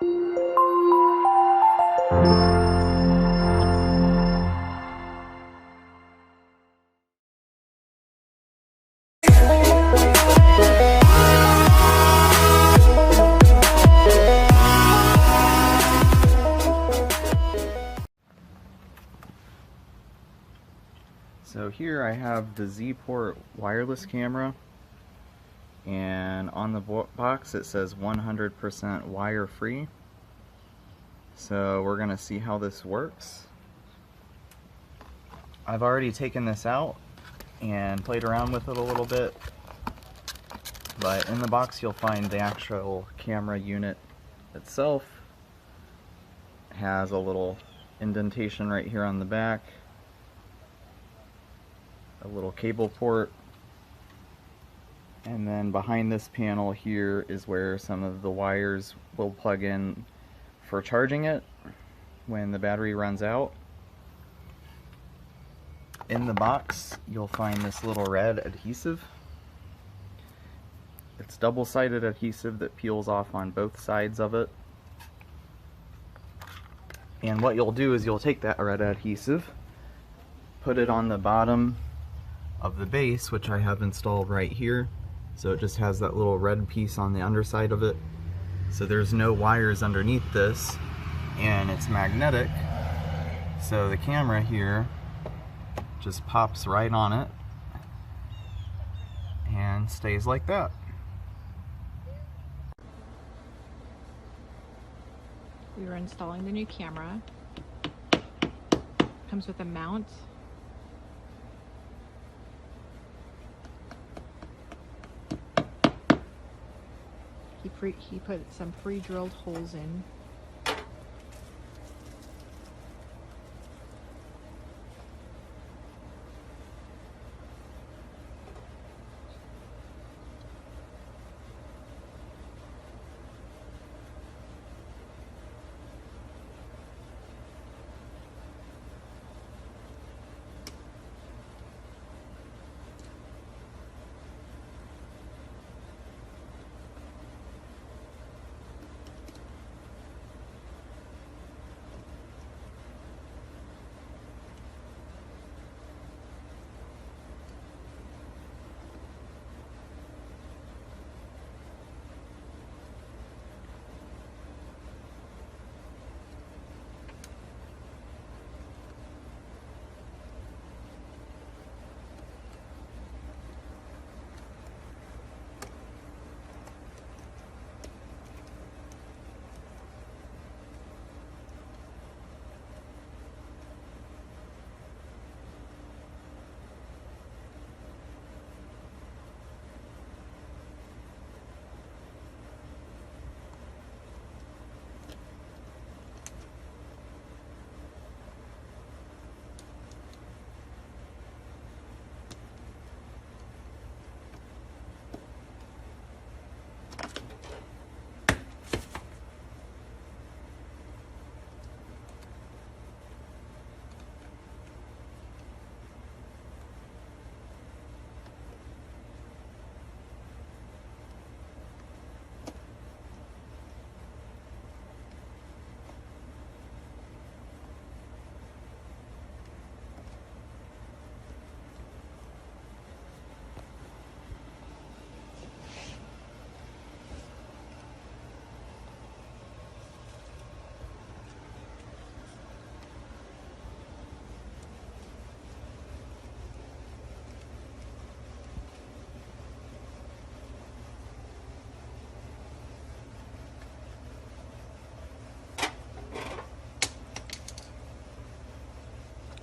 So here I have the ZEEPORTE wireless camera, and on the box it says 100% wire free. So we're gonna see how this works. I've already taken this out and played around with it a little bit, but in the box you'll find the actual camera unit itself. It has a little indentation right here on the back, a little cable port, and then behind this panel here is where some of the wires will plug in for charging it when the battery runs out. In the box you'll find this little red adhesive. It's double-sided adhesive that peels off on both sides of it. And what you'll do is you'll take that red adhesive, put it on the bottom of the base, which I have installed right here. So it just has that little red piece on the underside of it. So there's no wires underneath this, and it's magnetic. So the camera here just pops right on it and stays like that. We are installing the new camera. Comes with a mount. He put some pre-drilled holes in.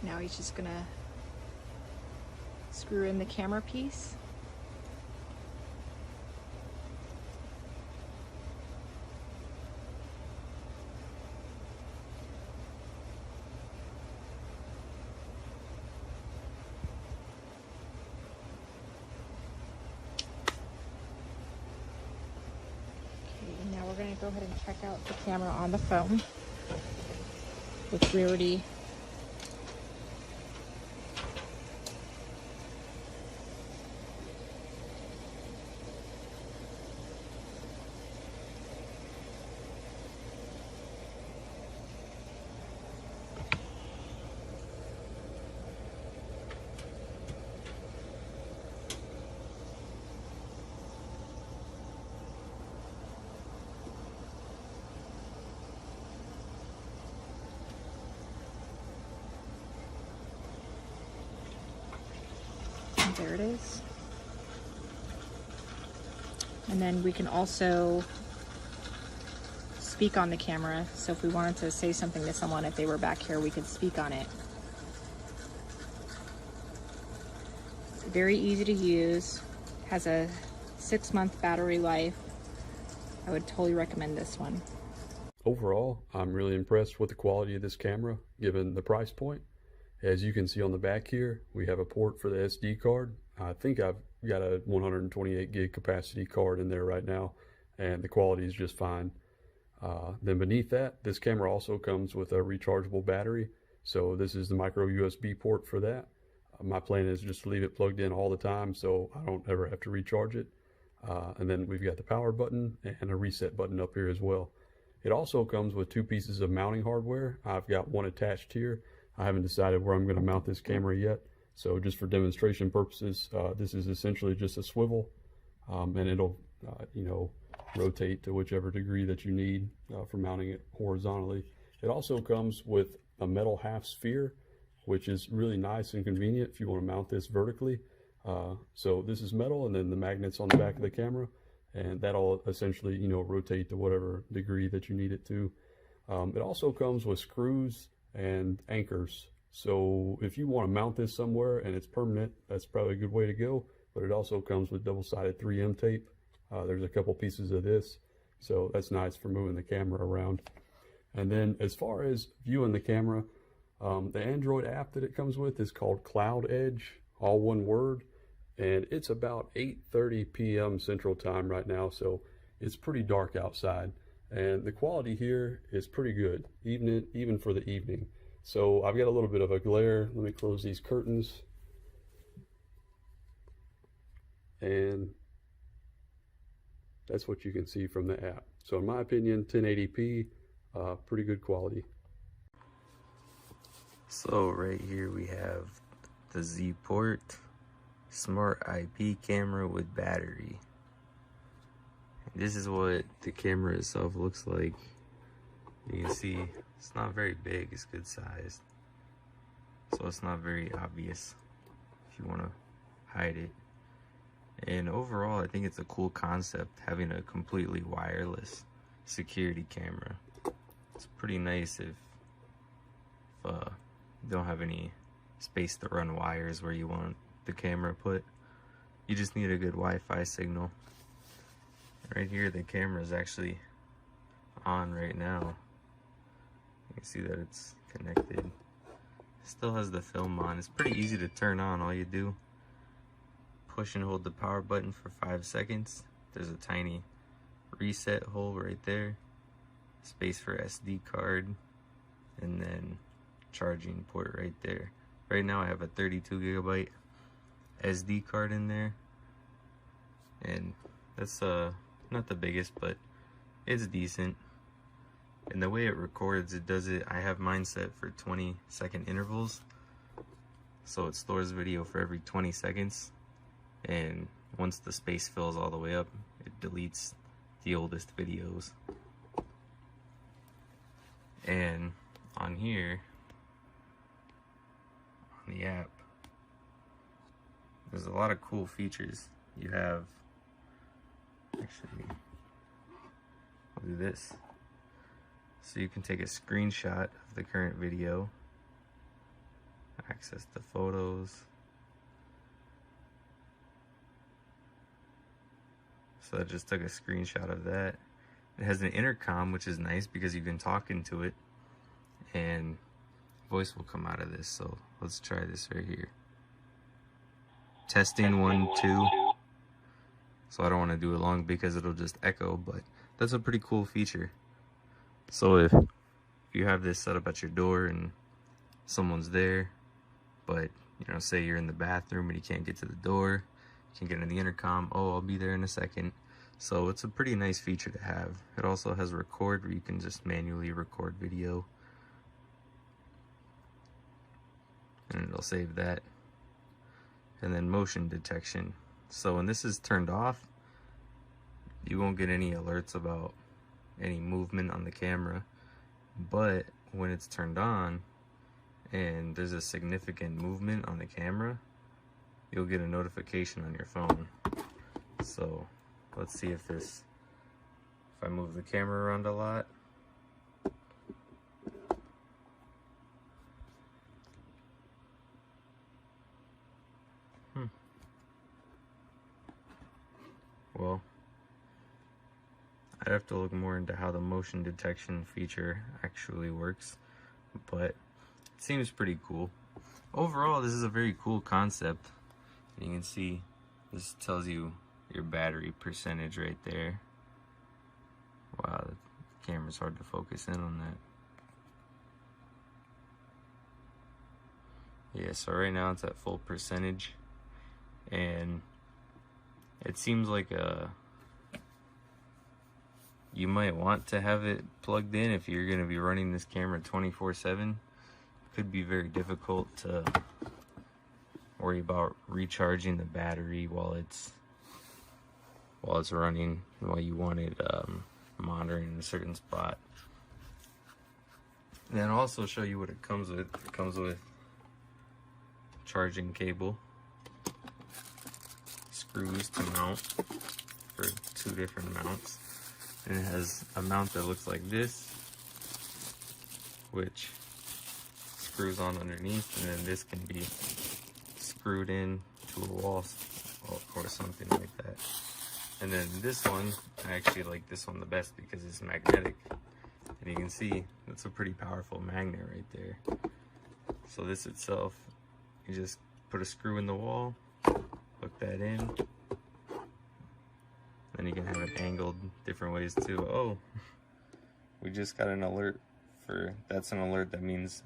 Now he's just gonna screw in the camera piece. Okay, and now we're gonna go ahead and check out the camera on the phone, which we already There it is. And then we can also speak on the camera. So if we wanted to say something to someone, if they were back here, we could speak on it. It's very easy to use. Has a 6-month battery life. I would totally recommend this one. Overall, I'm really impressed with the quality of this camera, given the price point. As you can see on the back here, we have a port for the SD card. I think I've got a 128 gig capacity card in there right now, and the quality is just fine. Then beneath that, this camera also comes with a rechargeable battery. So this is the micro USB port for that. My plan is just to leave it plugged in all the time so I don't ever have to recharge it. And then we've got the power button and a reset button up here as well. It also comes with 2 pieces of mounting hardware. I've got one attached here. I haven't decided where I'm going to mount this camera yet. So just for demonstration purposes, this is essentially just a swivel, and it'll, rotate to whichever degree that you need for mounting it horizontally. It also comes with a metal half sphere, which is really nice and convenient if you want to mount this vertically. So this is metal, and then the magnets on the back of the camera, and that'll essentially, rotate to whatever degree that you need it to. It also comes with screws and anchors. So if you want to mount this somewhere and it's permanent, that's probably a good way to go. But it also comes with double-sided 3M tape. There's a couple pieces of this, so that's nice for moving the camera around. And then as far as viewing the camera, the Android app that it comes with is called Cloud Edge, all one word, and it's about 8:30 p.m. Central Time right now, so it's pretty dark outside. And the quality here is pretty good, even for the evening. So I've got a little bit of a glare. Let me close these curtains. And that's what you can see from the app. So in my opinion, 1080p, pretty good quality. So right here we have the ZEEPORTE Smart IP camera with battery. This is what the camera itself looks like. You can see it's not very big, it's good sized. So it's not very obvious if you want to hide it. And overall, I think it's a cool concept having a completely wireless security camera. It's pretty nice if you don't have any space to run wires where you want the camera put. You just need a good Wi-Fi signal. Right here, the camera is actually on right now. You can see that it's connected. It still has the film on. It's pretty easy to turn on. All you do, push and hold the power button for 5 seconds. There's a tiny reset hole right there, space for SD card, and then charging port right there. Right now I have a 32 gigabyte SD card in there, and that's not the biggest, but it's decent. And the way it records, it does it, I have mine set for 20-second intervals, so it stores video for every 20 seconds. And once the space fills all the way up, it deletes the oldest videos. And on here, on the app, there's a lot of cool features. You have, actually, I'll do this. So you can take a screenshot of the current video, access the photos. So I just took a screenshot of that. It has an intercom, which is nice because you can talk into it and voice will come out of this. So let's try this right here. Testing 1, 2. So I don't want to do it long because it'll just echo, but that's a pretty cool feature. So if you have this set up at your door and someone's there, but say you're in the bathroom and you can't get to the door, you can get in the intercom, oh, I'll be there in a second. So it's a pretty nice feature to have. It also has record where you can just manually record video, and it'll save that. And then motion detection. So when this is turned off, you won't get any alerts about any movement on the camera. But when it's turned on and there's a significant movement on the camera, you'll get a notification on your phone. So let's see if I move the camera around a lot. Well, I'd have to look more into how the motion detection feature actually works, but it seems pretty cool. Overall, this is a very cool concept. You can see this tells you your battery percentage right there. Wow, the camera's hard to focus in on that. Yeah, so right now it's at full percentage, and it seems like you might want to have it plugged in if you're going to be running this camera 24/7. Could be very difficult to worry about recharging the battery while it's running, while you want it monitoring in a certain spot. And then I'll also show you what it comes with. It comes with charging cable, screws to mount for 2 different mounts, and it has a mount that looks like this, which screws on underneath, and then this can be screwed in to a wall or something like that. And then this one, I actually like this one the best because it's magnetic, and you can see it's a pretty powerful magnet right there. So this itself, you just put a screw in the wall, hook that in, then you can have it angled different ways too. Oh, we just got an alert that's an alert that means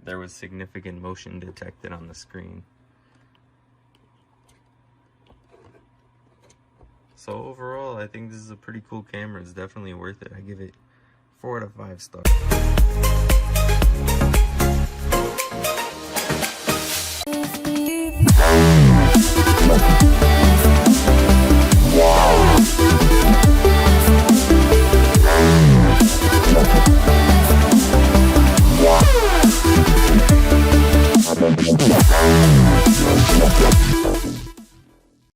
there was significant motion detected on the screen. So overall, I think this is a pretty cool camera. It's definitely worth it. I give it 4 out of 5 stars.